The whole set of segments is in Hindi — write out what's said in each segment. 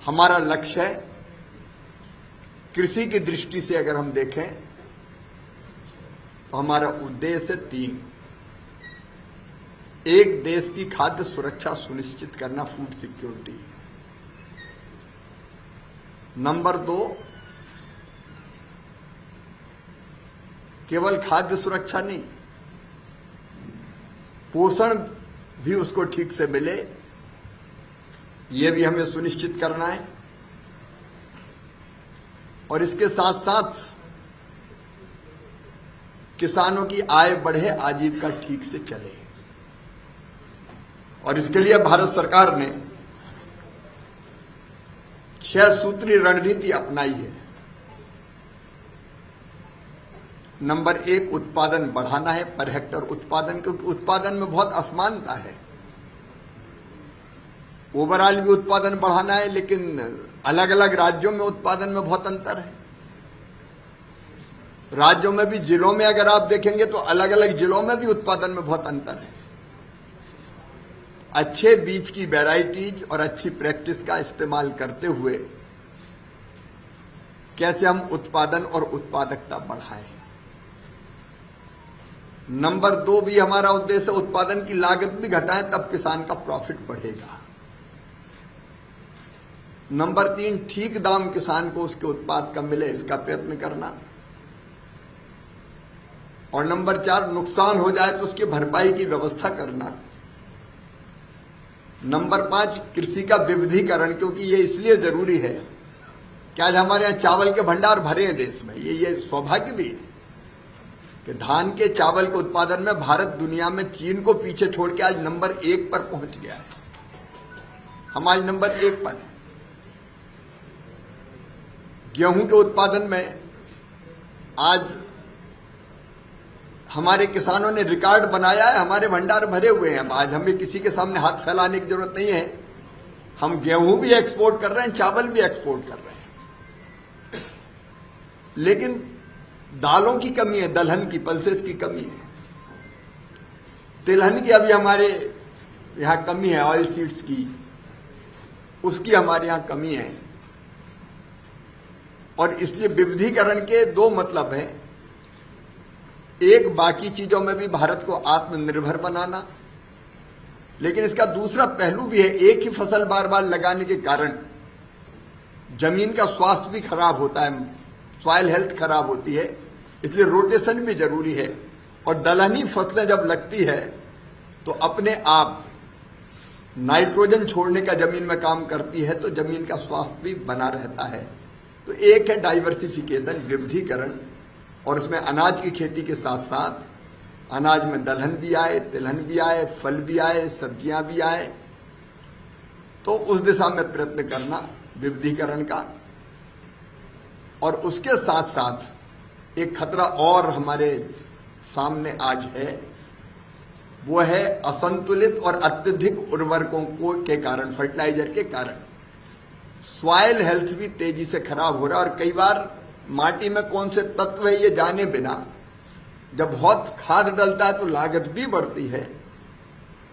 हमारा लक्ष्य है। कृषि की दृष्टि से अगर हम देखें तो हमारा उद्देश्य है 3। एक, देश की खाद्य सुरक्षा सुनिश्चित करना, फूड सिक्योरिटी। नंबर 2, केवल खाद्य सुरक्षा नहीं, पोषण भी उसको ठीक से मिले, यह भी हमें सुनिश्चित करना है। और इसके साथ साथ किसानों की आय बढ़े, आजीविका ठीक से चले। और इसके लिए भारत सरकार ने 6 सूत्रीय रणनीति अपनाई है। नंबर 1, उत्पादन बढ़ाना है, पर हेक्टर उत्पादन, क्योंकि उत्पादन में बहुत असमानता है। ओवरऑल भी उत्पादन बढ़ाना है, लेकिन अलग अलग राज्यों में उत्पादन में बहुत अंतर है। राज्यों में भी, जिलों में अगर आप देखेंगे तो अलग अलग जिलों में भी उत्पादन में बहुत अंतर है। अच्छे बीज की वैरायटीज और अच्छी प्रैक्टिस का इस्तेमाल करते हुए कैसे हम उत्पादन और उत्पादकता बढ़ाएं। नंबर 2 भी हमारा उद्देश्य, उत्पादन की लागत भी घटाएं, तब किसान का प्रॉफिट बढ़ेगा। नंबर 3, ठीक दाम किसान को उसके उत्पाद का मिले, इसका प्रयत्न करना। और नंबर 4, नुकसान हो जाए तो उसकी भरपाई की व्यवस्था करना। नंबर 5, कृषि का विविधीकरण, क्योंकि ये इसलिए जरूरी है कि आज हमारे यहां चावल के भंडार भरे हैं देश में। ये सौभाग्य भी है कि धान के, चावल के उत्पादन में भारत दुनिया में चीन को पीछे छोड़ के आज नंबर 1 पर पहुंच गया है। हम आज नंबर 1 पर हैं। गेहूं के उत्पादन में आज हमारे किसानों ने रिकॉर्ड बनाया है, हमारे भंडार भरे हुए हैं। आज हमें किसी के सामने हाथ फैलाने की जरूरत नहीं है। हम गेहूं भी एक्सपोर्ट कर रहे हैं, चावल भी एक्सपोर्ट कर रहे हैं। लेकिन दालों की कमी है, दलहन की, पल्सेस की कमी है। तिलहन की अभी हमारे यहां कमी है, ऑयल सीड्स की, उसकी हमारे यहां कमी है। और इसलिए विविधीकरण के 2 मतलब हैं। एक, बाकी चीजों में भी भारत को आत्मनिर्भर बनाना, लेकिन इसका दूसरा पहलू भी है। एक ही फसल बार बार लगाने के कारण जमीन का स्वास्थ्य भी खराब होता है, सॉइल हेल्थ खराब होती है, इसलिए रोटेशन भी जरूरी है। और दलहनी फसलें जब लगती है तो अपने आप नाइट्रोजन छोड़ने का जमीन में काम करती है, तो जमीन का स्वास्थ्य भी बना रहता है। तो एक है डाइवर्सिफिकेशन, विविधीकरण, और उसमें अनाज की खेती के साथ साथ अनाज में दलहन भी आए, तिलहन भी आए, फल भी आए, सब्जियां भी आए। तो उस दिशा में प्रयत्न करना विविधीकरण का। और उसके साथ साथ एक खतरा और हमारे सामने आज है, वो है असंतुलित और अत्यधिक उर्वरकों के कारण, फर्टिलाइजर के कारण सॉइल हेल्थ भी तेजी से खराब हो रहा है। और कई बार माटी में कौन से तत्व है ये जाने बिना जब बहुत खाद डलता है तो लागत भी बढ़ती है,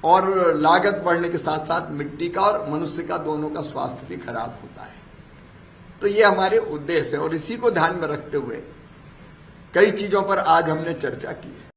और लागत बढ़ने के साथ साथ मिट्टी का और मनुष्य का, दोनों का स्वास्थ्य भी खराब होता है। तो ये हमारे उद्देश्य है, और इसी को ध्यान में रखते हुए कई चीजों पर आज हमने चर्चा की है।